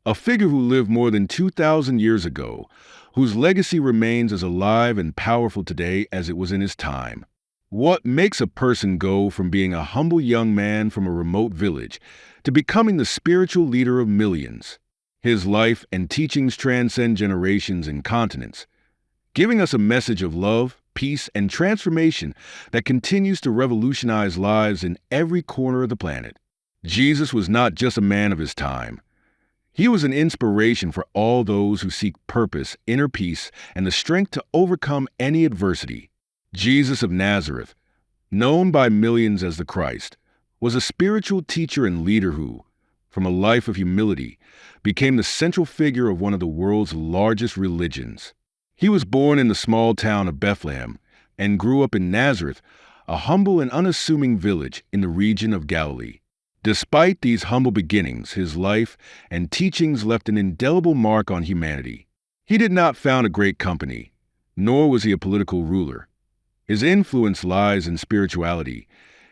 a figure who lived more than 2,000 years ago, whose legacy remains as alive and powerful today as it was in his time. What makes a person go from being a humble young man from a remote village to becoming the spiritual leader of millions? His life and teachings transcend generations and continents, giving us a message of love, peace, and transformation that continues to revolutionize lives in every corner of the planet. Jesus was not just a man of his time. He was an inspiration for all those who seek purpose, inner peace, and the strength to overcome any adversity. Jesus of Nazareth, known by millions as the Christ, was a spiritual teacher and leader who, from a life of humility, became the central figure of one of the world's largest religions. He was born in the small town of Bethlehem and grew up in Nazareth, a humble and unassuming village in the region of Galilee. Despite these humble beginnings, his life and teachings left an indelible mark on humanity. He did not found a great company, nor was he a political ruler. His influence lies in spirituality,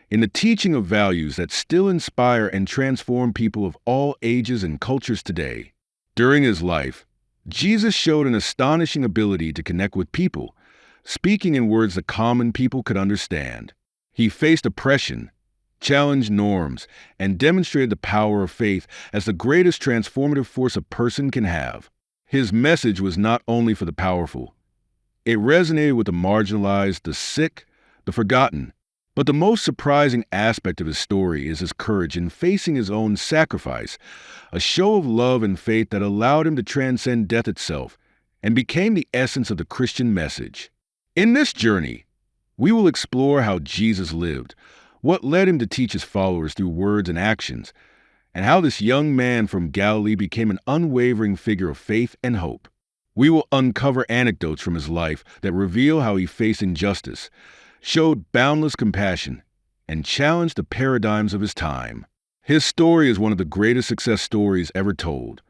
in the teaching of values that still inspire and transform people of all ages and cultures today. During his life, Jesus showed an astonishing ability to connect with people, speaking in words that common people could understand. He faced oppression, challenged norms, and demonstrated the power of faith as the greatest transformative force a person can have. His message was not only for the powerful. It resonated with the marginalized, the sick, the forgotten. But the most surprising aspect of his story is his courage in facing his own sacrifice, a show of love and faith that allowed him to transcend death itself and became the essence of the Christian message. In this journey, we will explore how Jesus lived, what led him to teach his followers through words and actions, and how this young man from Galilee became an unwavering figure of faith and hope. We will uncover anecdotes from his life that reveal how he faced injustice, showed boundless compassion, and challenged the paradigms of his time. His story is one of the greatest success stories ever told,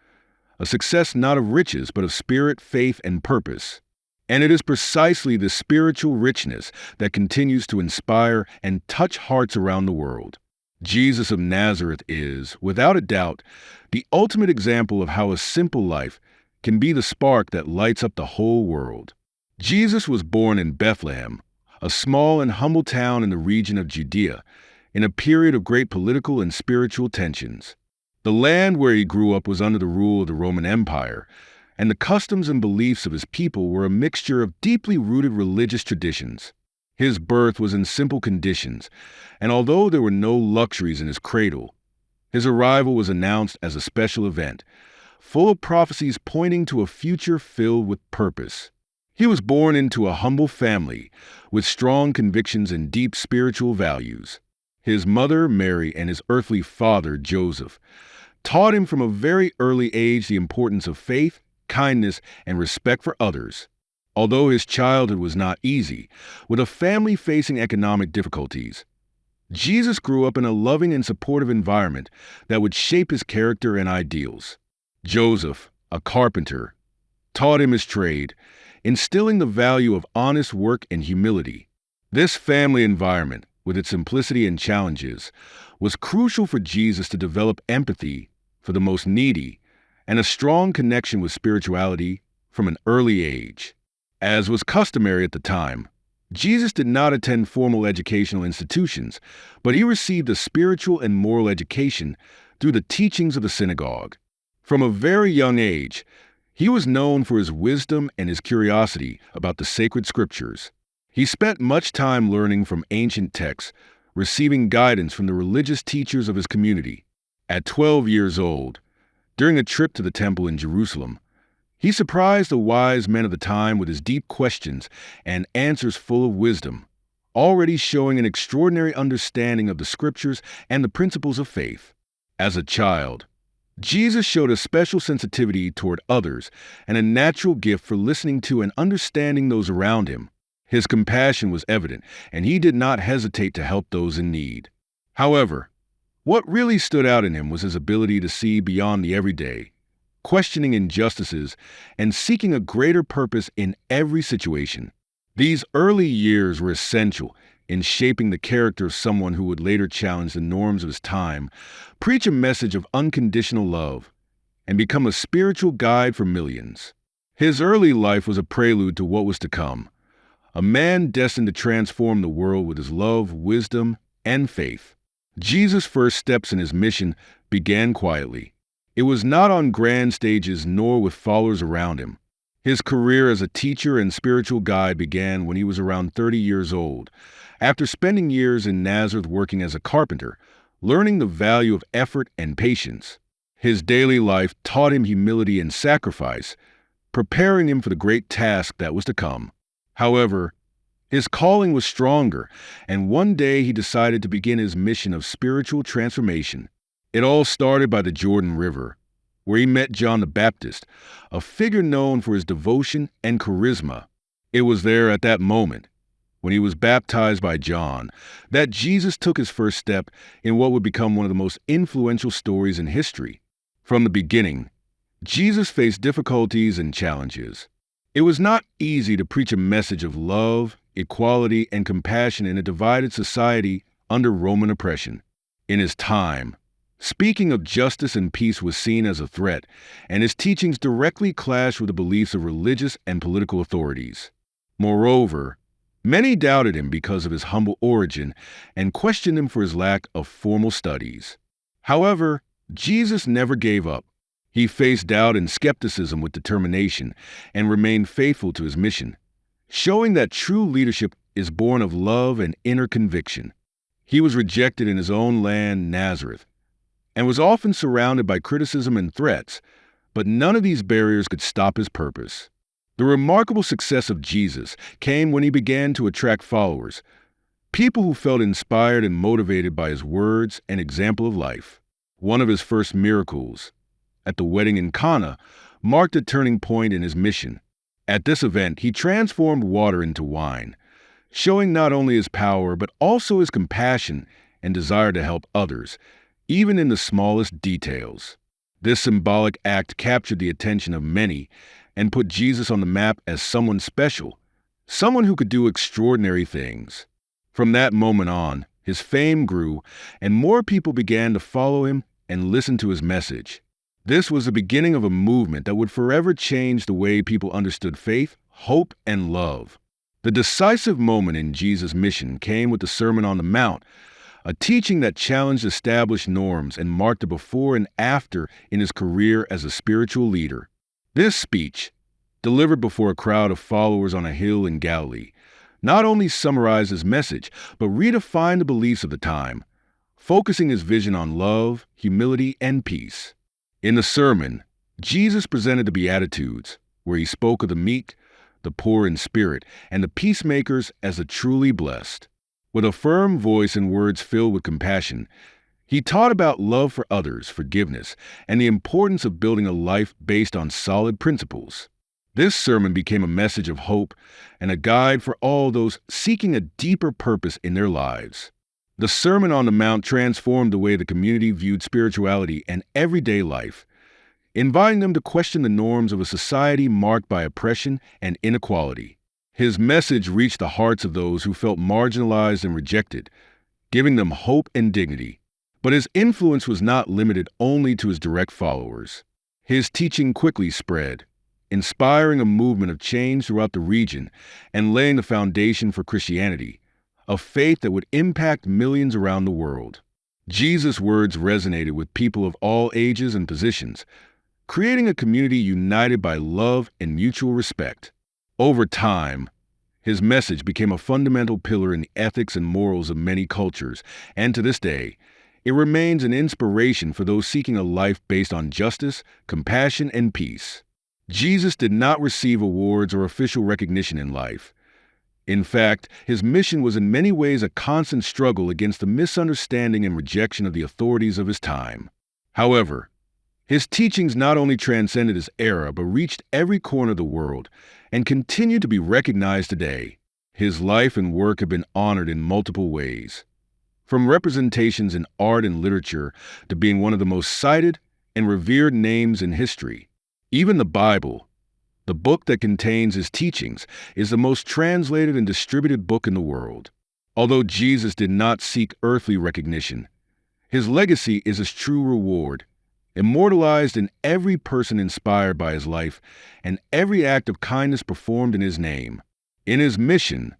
a success not of riches but of spirit, faith, and purpose. And it is precisely this spiritual richness that continues to inspire and touch hearts around the world. Jesus of Nazareth is, without a doubt, the ultimate example of how a simple life can be the spark that lights up the whole world. Jesus was born in Bethlehem, a small and humble town in the region of Judea, in a period of great political and spiritual tensions. The land where he grew up was under the rule of the Roman Empire, and the customs and beliefs of his people were a mixture of deeply rooted religious traditions. His birth was in simple conditions, and although there were no luxuries in his cradle, his arrival was announced as a special event, full of prophecies pointing to a future filled with purpose. He was born into a humble family with strong convictions and deep spiritual values. His mother, Mary, and his earthly father, Joseph, taught him from a very early age the importance of faith, kindness, and respect for others. Although his childhood was not easy, with a family facing economic difficulties, Jesus grew up in a loving and supportive environment that would shape his character and ideals. Joseph, a carpenter, taught him his trade, instilling the value of honest work and humility. This family environment, with its simplicity and challenges, was crucial for Jesus to develop empathy for the most needy and a strong connection with spirituality from an early age. As was customary at the time, Jesus did not attend formal educational institutions, but he received a spiritual and moral education through the teachings of the synagogue. From a very young age, he was known for his wisdom and his curiosity about the sacred scriptures. He spent much time learning from ancient texts, receiving guidance from the religious teachers of his community. At 12 years old, during a trip to the temple in Jerusalem, he surprised the wise men of the time with his deep questions and answers full of wisdom, already showing an extraordinary understanding of the scriptures and the principles of faith. As a child, Jesus showed a special sensitivity toward others and a natural gift for listening to and understanding those around him. His compassion was evident, and he did not hesitate to help those in need. However, what really stood out in him was his ability to see beyond the everyday, questioning injustices and seeking a greater purpose in every situation. These early years were essential in shaping the character of someone who would later challenge the norms of his time, preach a message of unconditional love, and become a spiritual guide for millions. His early life was a prelude to what was to come, a man destined to transform the world with his love, wisdom, and faith. Jesus' first steps in his mission began quietly. It was not on grand stages nor with followers around him. His career as a teacher and spiritual guide began when he was around 30 years old, after spending years in Nazareth working as a carpenter, learning the value of effort and patience. His daily life taught him humility and sacrifice, preparing him for the great task that was to come. However, his calling was stronger, and one day he decided to begin his mission of spiritual transformation. It all started by the Jordan River, where he met John the Baptist, a figure known for his devotion and charisma. It was there at that moment, when he was baptized by John, that Jesus took his first step in what would become one of the most influential stories in history. From the beginning, Jesus faced difficulties and challenges. It was not easy to preach a message of love, equality, and compassion in a divided society under Roman oppression. In his time, speaking of justice and peace was seen as a threat, and his teachings directly clashed with the beliefs of religious and political authorities. Moreover, many doubted him because of his humble origin and questioned him for his lack of formal studies. However, Jesus never gave up. He faced doubt and skepticism with determination and remained faithful to his mission, showing that true leadership is born of love and inner conviction. He was rejected in his own land, Nazareth, and was often surrounded by criticism and threats, but none of these barriers could stop his purpose. The remarkable success of Jesus came when he began to attract followers, people who felt inspired and motivated by his words and example of life. One of his first miracles, at the wedding in Cana, marked a turning point in his mission. At this event, he transformed water into wine, showing not only his power but also his compassion and desire to help others, even in the smallest details. This symbolic act captured the attention of many and put Jesus on the map as someone special, someone who could do extraordinary things. From that moment on, his fame grew, and more people began to follow him and listen to his message. This was the beginning of a movement that would forever change the way people understood faith, hope, and love. The decisive moment in Jesus' mission came with the Sermon on the Mount, a teaching that challenged established norms and marked a before and after in his career as a spiritual leader. This speech, delivered before a crowd of followers on a hill in Galilee, not only summarized his message, but redefined the beliefs of the time, focusing his vision on love, humility, and peace. In the sermon, Jesus presented the Beatitudes, where he spoke of the meek, the poor in spirit, and the peacemakers as the truly blessed. With a firm voice and words filled with compassion, he taught about love for others, forgiveness, and the importance of building a life based on solid principles. This sermon became a message of hope and a guide for all those seeking a deeper purpose in their lives. The Sermon on the Mount transformed the way the community viewed spirituality and everyday life, inviting them to question the norms of a society marked by oppression and inequality. His message reached the hearts of those who felt marginalized and rejected, giving them hope and dignity. But his influence was not limited only to his direct followers. His teaching quickly spread, inspiring a movement of change throughout the region and laying the foundation for Christianity, a faith that would impact millions around the world. Jesus' words resonated with people of all ages and positions, creating a community united by love and mutual respect. Over time, his message became a fundamental pillar in the ethics and morals of many cultures, and to this day, it remains an inspiration for those seeking a life based on justice, compassion, and peace. Jesus did not receive awards or official recognition in life. In fact, his mission was in many ways a constant struggle against the misunderstanding and rejection of the authorities of his time. However, his teachings not only transcended his era, but reached every corner of the world and continue to be recognized today. His life and work have been honored in multiple ways, from representations in art and literature to being one of the most cited and revered names in history. Even the Bible, the book that contains his teachings, is the most translated and distributed book in the world. Although Jesus did not seek earthly recognition, his legacy is his true reward. immortalized in every person inspired by his life and every act of kindness performed in his name. In his mission,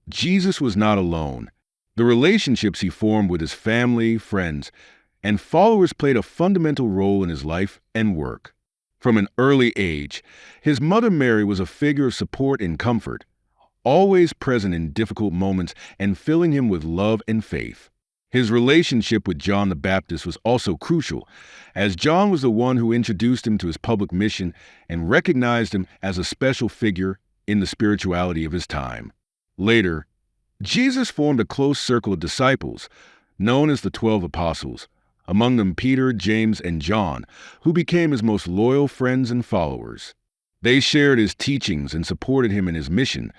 Jesus was not alone. The relationships he formed with his family, friends, and followers played a fundamental role in his life and work. From an early age, his mother Mary was a figure of support and comfort, always present in difficult moments and filling him with love and faith. His relationship with John the Baptist was also crucial, as John was the one who introduced him to his public mission and recognized him as a special figure in the spirituality of his time. Later, Jesus formed a close circle of disciples, known as the 12 Apostles, among them Peter, James, and John, who became his most loyal friends and followers. They shared his teachings and supported him in his mission,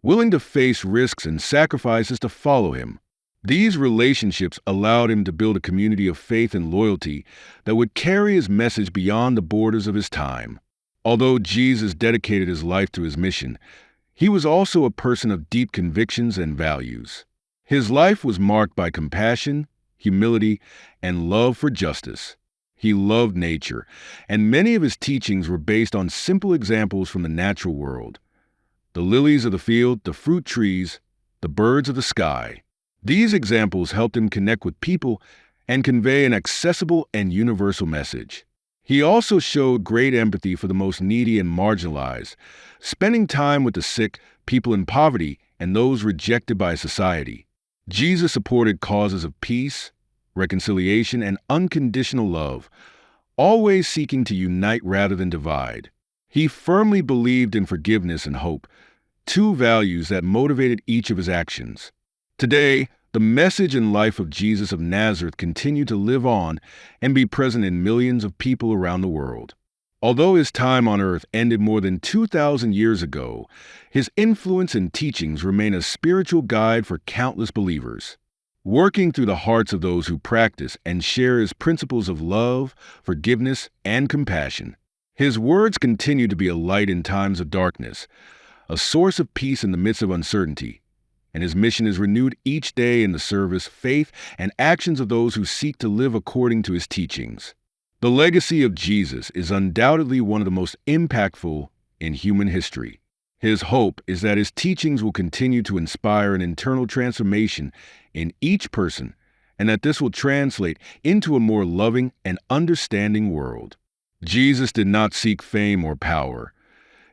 willing to face risks and sacrifices to follow him. These relationships allowed him to build a community of faith and loyalty that would carry his message beyond the borders of his time. Although Jesus dedicated his life to his mission, he was also a person of deep convictions and values. His life was marked by compassion, humility, and love for justice. He loved nature, and many of his teachings were based on simple examples from the natural world. The lilies of the field, the fruit trees, the birds of the sky. These examples helped him connect with people and convey an accessible and universal message. He also showed great empathy for the most needy and marginalized, spending time with the sick, people in poverty, and those rejected by society. Jesus supported causes of peace, reconciliation, and unconditional love, always seeking to unite rather than divide. He firmly believed in forgiveness and hope, two values that motivated each of his actions. Today, the message and life of Jesus of Nazareth continue to live on and be present in millions of people around the world. Although his time on earth ended more than 2,000 years ago, his influence and teachings remain a spiritual guide for countless believers, working through the hearts of those who practice and share his principles of love, forgiveness, and compassion. His words continue to be a light in times of darkness, a source of peace in the midst of uncertainty, and his mission is renewed each day in the service, faith, and actions of those who seek to live according to his teachings. The legacy of Jesus is undoubtedly one of the most impactful in human history. His hope is that his teachings will continue to inspire an internal transformation in each person, and that this will translate into a more loving and understanding world. Jesus did not seek fame or power.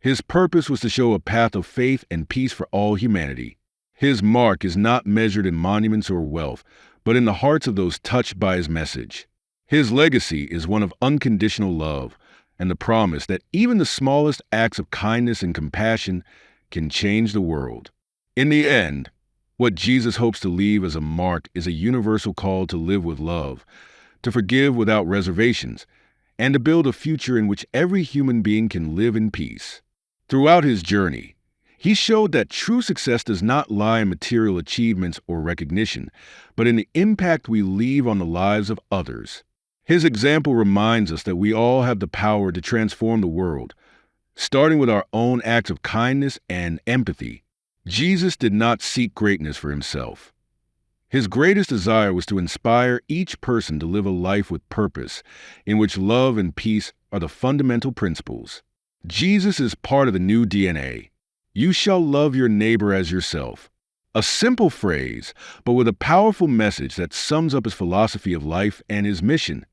His purpose was to show a path of faith and peace for all humanity. His mark is not measured in monuments or wealth, but in the hearts of those touched by his message. His legacy is one of unconditional love and the promise that even the smallest acts of kindness and compassion can change the world. In the end, what Jesus hopes to leave as a mark is a universal call to live with love, to forgive without reservations, and to build a future in which every human being can live in peace. Throughout his journey, he showed that true success does not lie in material achievements or recognition, but in the impact we leave on the lives of others. His example reminds us that we all have the power to transform the world, starting with our own acts of kindness and empathy. Jesus did not seek greatness for himself. His greatest desire was to inspire each person to live a life with purpose, in which love and peace are the fundamental principles. Jesus is part of the new DNA. You shall love your neighbor as yourself. A simple phrase, but with a powerful message that sums up his philosophy of life and his mission.